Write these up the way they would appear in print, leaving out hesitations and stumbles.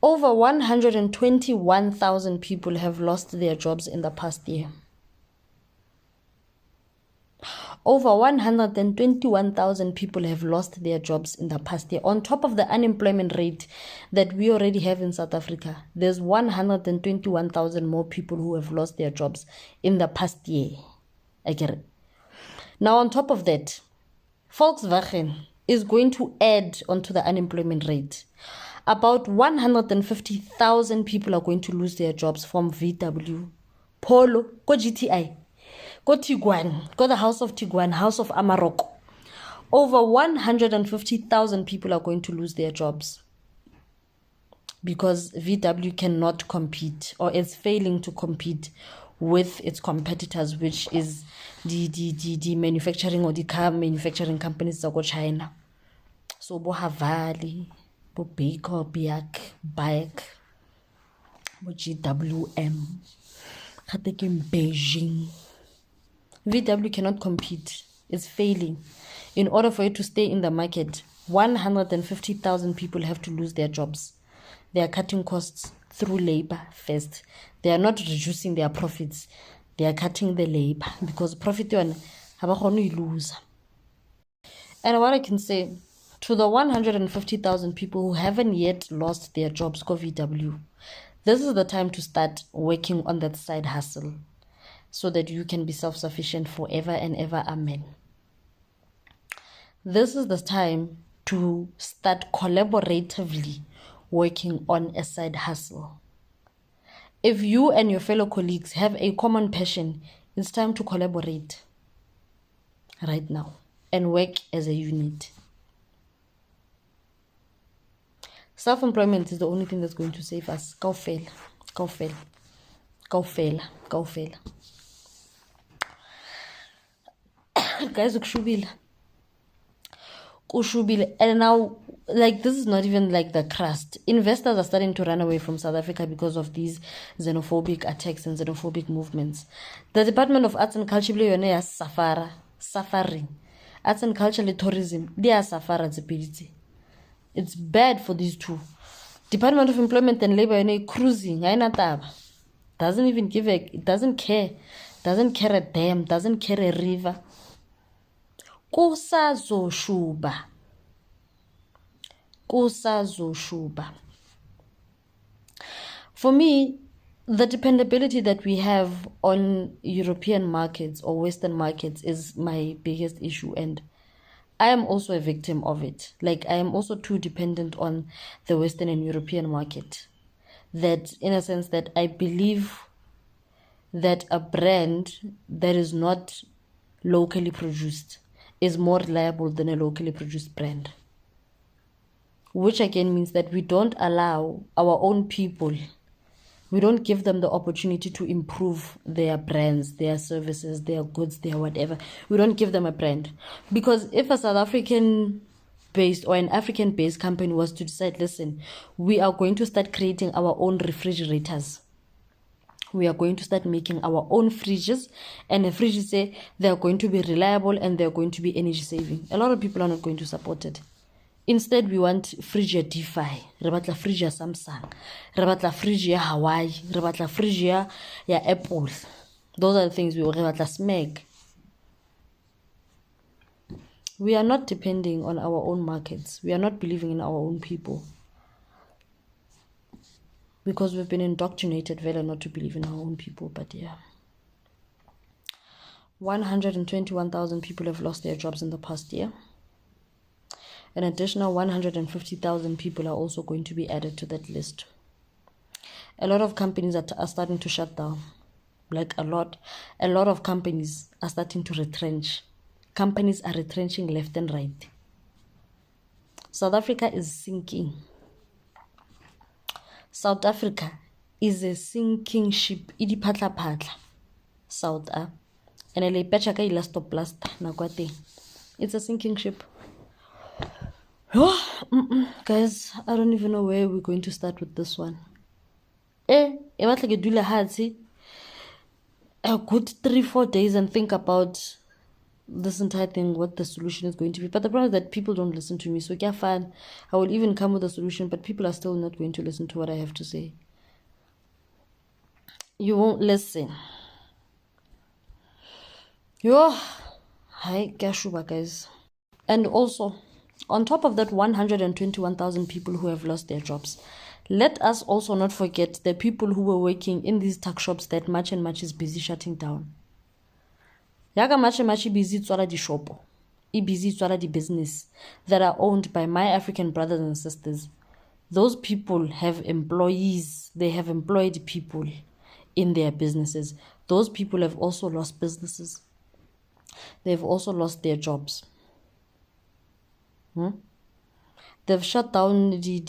Over 121,000 people have lost their jobs in the past year. Over 121,000 people have lost their jobs in the past year. On top of the unemployment rate that we already have in South Africa, there's 121,000 more people who have lost their jobs in the past year. I get it. Now, on top of that, Volkswagen is going to add onto the unemployment rate. About 150,000 people are going to lose their jobs from VW, Polo, go GTI. Go Tiguan, go the House of Tiguan, House of Amarok. Over 150,000 people are going to lose their jobs because VW cannot compete or is failing to compete with its competitors, which is the manufacturing or the car manufacturing companies that go China. So bo Havali, bo Baker, Biak, Bike, bo GWM, Katekin Beijing. VW cannot compete. It's failing. In order for it to stay in the market, 150,000 people have to lose their jobs. They are cutting costs through labor first. They are not reducing their profits. They are cutting the labor because profit one have lose. And what I can say to the 150,000 people who haven't yet lost their jobs, go VW, this is the time to start working on that side hustle, so that you can be self-sufficient forever and ever. Amen. This is the time to start collaboratively working on a side hustle. If you and your fellow colleagues have a common passion, it's time to collaborate right now and work as a unit. Self-employment is the only thing that's going to save us. Go fail. Guys, kushubile. And now, like, this is not even like the crust. Investors are starting to run away from South Africa because of these xenophobic attacks and xenophobic movements. The Department of Arts and Culture is suffering. Arts and Culture and Tourism, they are suffering. It's bad for these two. Department of Employment and Labor cruising. Doesn't even give it doesn't care. Doesn't care a damn. Doesn't care a river. Kusazoshuba. For me, the dependability that we have on European markets or Western markets is my biggest issue, and I am also a victim of it. Like, I am also too dependent on the Western and European market. That, in a sense, that I believe that a brand that is not locally produced is more reliable than a locally produced brand. Which again means that we don't allow our own people, we don't give them the opportunity to improve their brands, their services, their goods, their whatever. We don't give them a brand. Because if a South African based or an African based company was to decide, listen, we are going to start creating our own refrigerators. We are going to start making our own fridges, and the fridges say they are going to be reliable and they are going to be energy saving. A lot of people are not going to support it. Instead, we want fridge DeFi. Re batla fridge ya Samsung. Re batla fridge ya Hawaii. Re batla fridge ya Apple. Those are the things we want. Re batla Smeg. We are not depending on our own markets. We are not believing in our own people. Because we've been indoctrinated very not to believe in our own people. But yeah. 121,000 people have lost their jobs in the past year. An additional 150,000 people are also going to be added to that list. A lot of companies are starting to shut down. Like a lot of companies are starting to retrench. Companies are retrenching left and right. South Africa is sinking. South Africa is a sinking ship. Idi patla patla. South A. And ele pecha ka elastoplast na kwate. It's a sinking ship. Guys, I don't even know where we're going to start with this one. A good 3-4 days and think about this entire thing what the solution is going to be. But the problem is that people don't listen to me. So yeah, fine. I will even come with a solution, but people are still not going to listen to what I have to say. You won't listen. Yo, hi, Kashuba, guys. And also, on top of that 121,000 people who have lost their jobs, let us also not forget the people who were working in these tuck shops that Match and Match is busy shutting down. Yaga Match and Match busy tswala di shopo. I busy tswala di business that are owned by my African brothers and sisters. Those people have employees. They have employed people in their businesses. Those people have also lost businesses. They've also lost their jobs. They've shut down the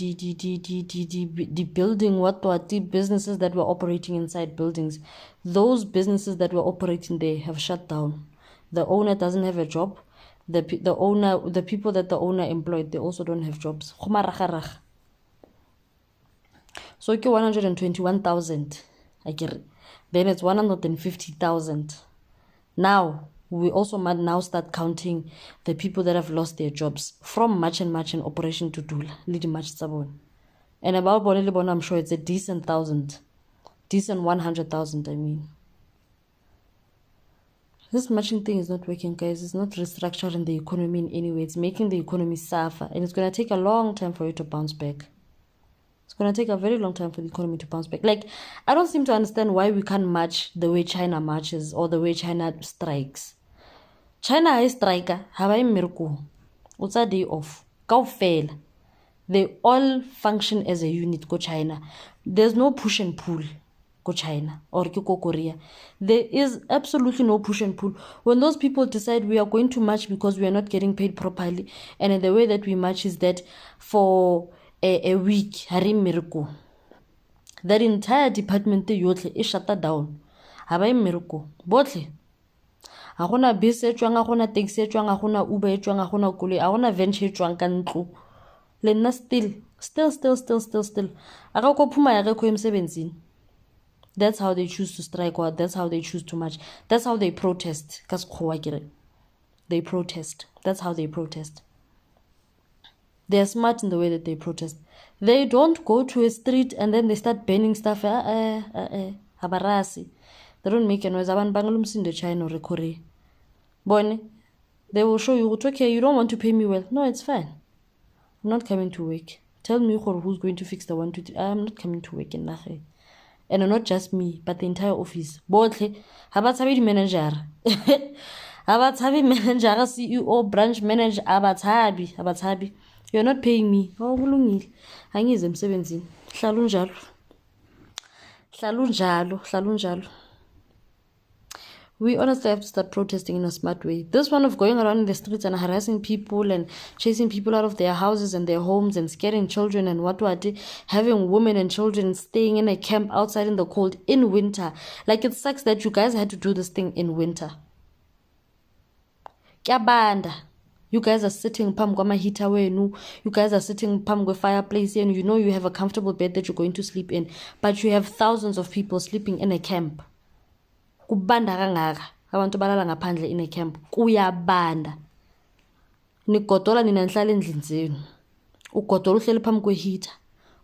building, the businesses that were operating inside buildings. Those businesses that were operating there have shut down. The owner doesn't have a job. The people that the owner employed, they also don't have jobs. So 121,000. I get it. Then it's 150,000. Now we also might now start counting the people that have lost their jobs from Match and Match and Operation Tudula, Lidi Match Sabon. And about Bonelibon, I'm sure it's a decent 100,000, I mean. This matching thing is not working, guys. It's not restructuring the economy in any way. It's making the economy suffer. And it's going to take a long time for it to bounce back. It's going to take a very long time for the economy to bounce back. Like, I don't seem to understand why we can't march the way China marches or the way China strikes. China is striker. Hawaii miracle. What's a day off? Go fail. They all function as a unit. Go China. There's no push and pull. Go China or go Korea. There is absolutely no push and pull. When those people decide we are going to march because we are not getting paid properly, and the way that we march is that for a week, Harim miracle. That entire department is shut down. Hawaii miracle. Botley. Agona bus e tswang agona taxi e tswang agona Uber e tswang agona koloi agona venture e tswang ka ntlo le nna still aga go phuma ya re go emsebenzini. That's how they choose to strike, or that's how they choose to march. That's how they protest. Ka sekgowa kere they protest. That's how they protest. They are smart in the way that they protest. They don't go to a street and then they start burning stuff. Habarasi. They don't make a noise. Abantu bangalumsindo China or Korea. Bonnie, they will show you, okay, you don't want to pay me well. No, it's fine. I'm not coming to work. Tell me who's going to fix the 1, 2, 3. I'm not coming to work in Nahe. And not just me, but the entire office. Both. Habatsabi manager. Habatsabi manager, CEO, branch manager, Habatsabi. You're not paying me. Oh, bulungile. Angizwe emsebenzini. Hlalunjalo. We honestly have to start protesting in a smart way. This one of going around in the streets and harassing people and chasing people out of their houses and their homes and scaring children and what, having women and children staying in a camp outside in the cold in winter. Like, it sucks that you guys had to do this thing in winter. Kyabanda. You guys are sitting pam kwa mahita wenu. You guys are sitting pam kwa fireplace and you know you have a comfortable bed that you're going to sleep in. But you have thousands of people sleeping in a camp. Kubanda kangaka abantu balala ngaphandle in a camp. Kuyabanda. Nigodola nina nihlala endlini zenu. Ugodola uhleli phambi kweheater.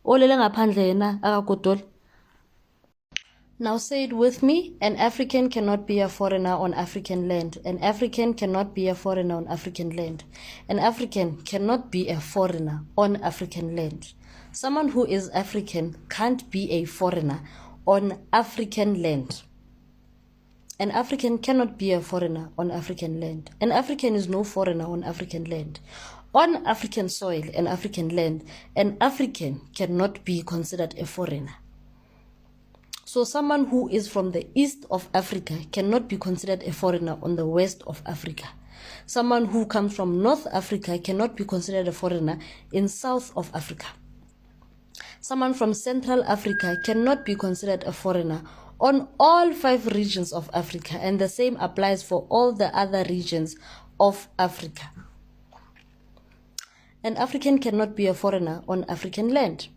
Olele ngaphandle yena akagodola. Now say it with me. An African cannot be a foreigner on African land. An African cannot be a foreigner on African land. An African cannot be a foreigner on African land. Someone who is African can't be a foreigner on African land. An African cannot be a foreigner on African land. An African is no foreigner on African land. On African soil and African land, an African cannot be considered a foreigner. So someone who is from the east of Africa cannot be considered a foreigner on the west of Africa. Someone who comes from North Africa cannot be considered a foreigner in South of Africa. Someone from Central Africa cannot be considered a foreigner on all 5 regions of Africa, and the same applies for all the other regions of Africa. An African cannot be a foreigner on African land.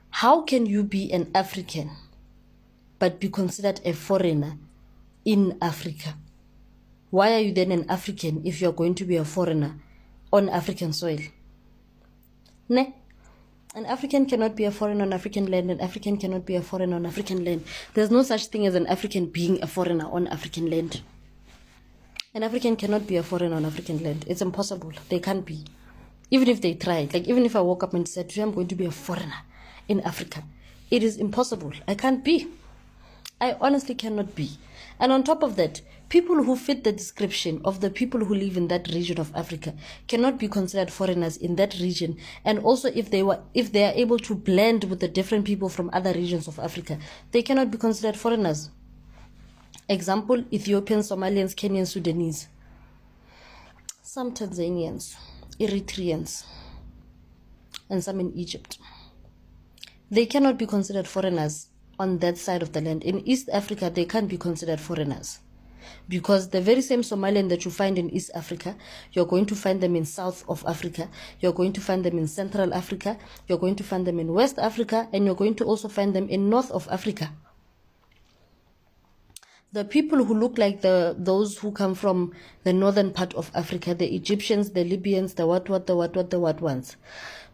How can you be an African but be considered a foreigner in Africa? why are you then an African if you're going to be a foreigner on African soil? Ne? An African cannot be a foreigner on African land. An African cannot be a foreigner on African land. There's no such thing as an African being a foreigner on African land. An African cannot be a foreigner on African land. It's impossible. They can't be. Even if they tried. Like, even if I woke up and said, today I'm going to be a foreigner in Africa, it is impossible. I can't be. I honestly cannot be. And on top of that, people who fit the description of the people who live in that region of Africa cannot be considered foreigners in that region. And also, if they are able to blend with the different people from other regions of Africa, they cannot be considered foreigners. Example, Ethiopians, Somalians, Kenyans, Sudanese, some Tanzanians, Eritreans, and some in Egypt. They cannot be considered foreigners on that side of the land. In East Africa, they can't be considered foreigners, because the very same Somalian that you find in East Africa, you're going to find them in South of Africa, you're going to find them in Central Africa, you're going to find them in West Africa, and you're going to also find them in North of Africa. The people who look like those who come from the northern part of Africa, the Egyptians, the Libyans, the what ones,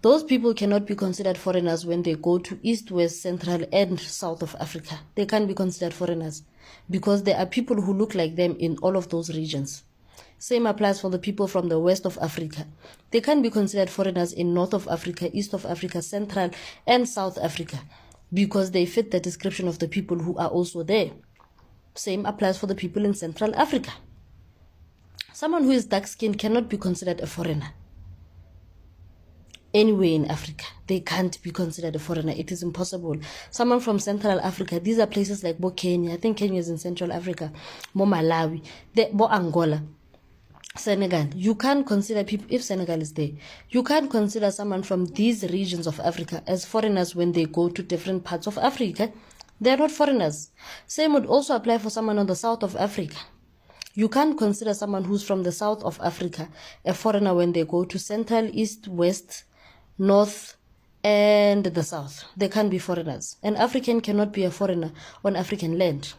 those people cannot be considered foreigners when they go to East, West, Central, and South of Africa. They can't be considered foreigners because there are people who look like them in all of those regions. Same applies for the people from the West of Africa. They can't be considered foreigners in North of Africa, East of Africa, Central, and South Africa because they fit the description of the people who are also there. Same applies for the people in Central Africa. Someone who is dark-skinned cannot be considered a foreigner. Anywhere in Africa, they can't be considered a foreigner. It is impossible. Someone from Central Africa, these are places like Kenya. I think Kenya is in Central Africa. Malawi, Angola, Senegal. You can't consider people, if Senegal is there, you can't consider someone from these regions of Africa as foreigners when they go to different parts of Africa. They are not foreigners. Same would also apply for someone on the South of Africa. You can't consider someone who's from the South of Africa a foreigner when they go to Central, East, West, North, and the South. They can't be foreigners. An African cannot be a foreigner on African land.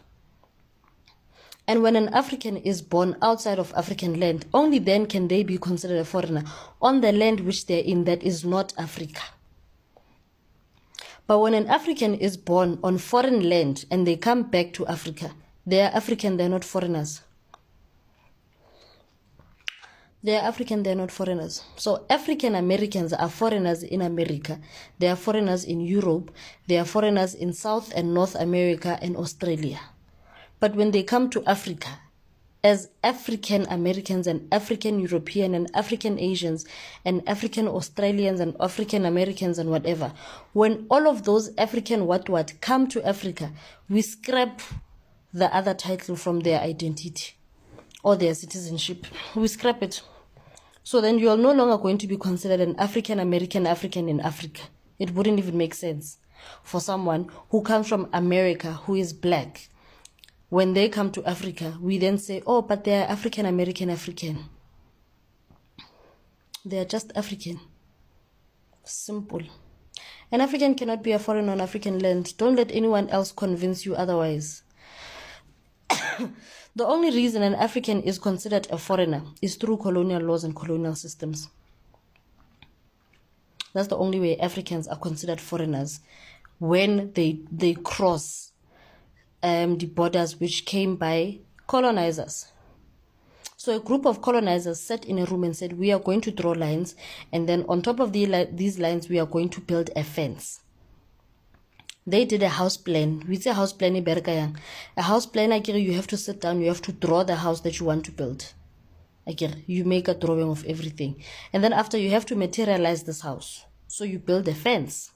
And when an African is born outside of African land, only then can they be considered a foreigner on the land which they're in that is not Africa. But when an African is born on foreign land and they come back to Africa, they are African, they're not foreigners. They are African, they're not foreigners. So African Americans are foreigners in America. They are foreigners in Europe. They are foreigners in South and North America and Australia. But when they come to Africa, as African Americans and African European and African Asians and African Australians and African Americans and whatever, when all of those African what come to Africa, we scrap the other title from their identity or their citizenship. We scrap it. So then you are no longer going to be considered an African American African in Africa. It wouldn't even make sense for someone who comes from America who is black. When they come to Africa, we then say, oh, but they are African American African. They are just African. Simple. An African cannot be a foreigner on African land. Don't let anyone else convince you otherwise. The only reason an African is considered a foreigner is through colonial laws and colonial systems. That's the only way Africans are considered foreigners, when they cross the borders which came by colonizers. So a group of colonizers sat in a room and said, we are going to draw lines, and then on top of these lines, we are going to build a fence. They did a house plan. We say house plan in Berkayang. A house plan, you have to sit down, you have to draw the house that you want to build. You make a drawing of everything. And then after, you have to materialize this house. So you build a fence.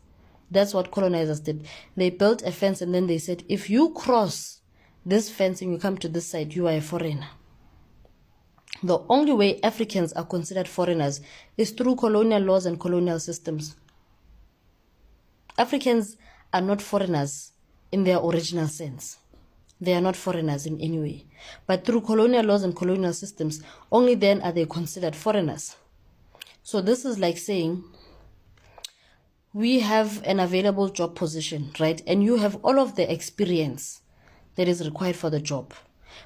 That's what colonizers did. They built a fence and then they said, if you cross this fence and you come to this side, you are a foreigner. The only way Africans are considered foreigners is through colonial laws and colonial systems. Africans are not foreigners in their original sense. They are not foreigners in any way. But through colonial laws and colonial systems, only then are they considered foreigners. So this is like saying, we have an available job position, right? And you have all of the experience that is required for the job.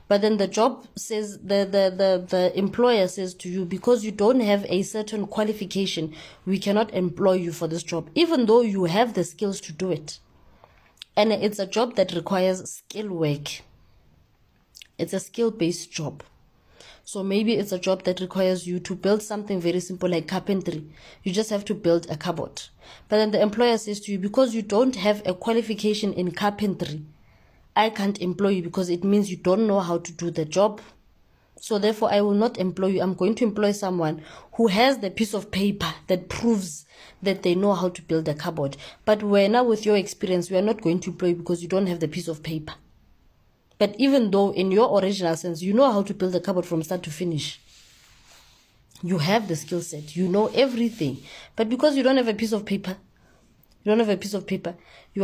But then the job says, the employer says to you, because you don't have a certain qualification, we cannot employ you for this job, even though you have the skills to do it. And it's a job that requires skill work. It's a skill-based job. So maybe it's a job that requires you to build something very simple like carpentry. You just have to build a cupboard. But then the employer says to you, because you don't have a qualification in carpentry, I can't employ you because it means you don't know how to do the job. So therefore, I will not employ you. I'm going to employ someone who has the piece of paper that proves that they know how to build a cupboard. But now with your experience, we are not going to employ you because you don't have the piece of paper. But even though in your original sense, you know how to build a cupboard from start to finish. You have the skill set. You know everything. But because you don't have a piece of paper, you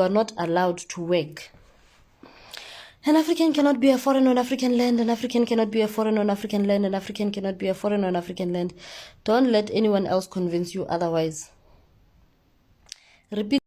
are not allowed to work. An African cannot be a foreigner on African land. An African cannot be a foreigner on African land. An African cannot be a foreigner on African land. Don't let anyone else convince you otherwise. Repeat.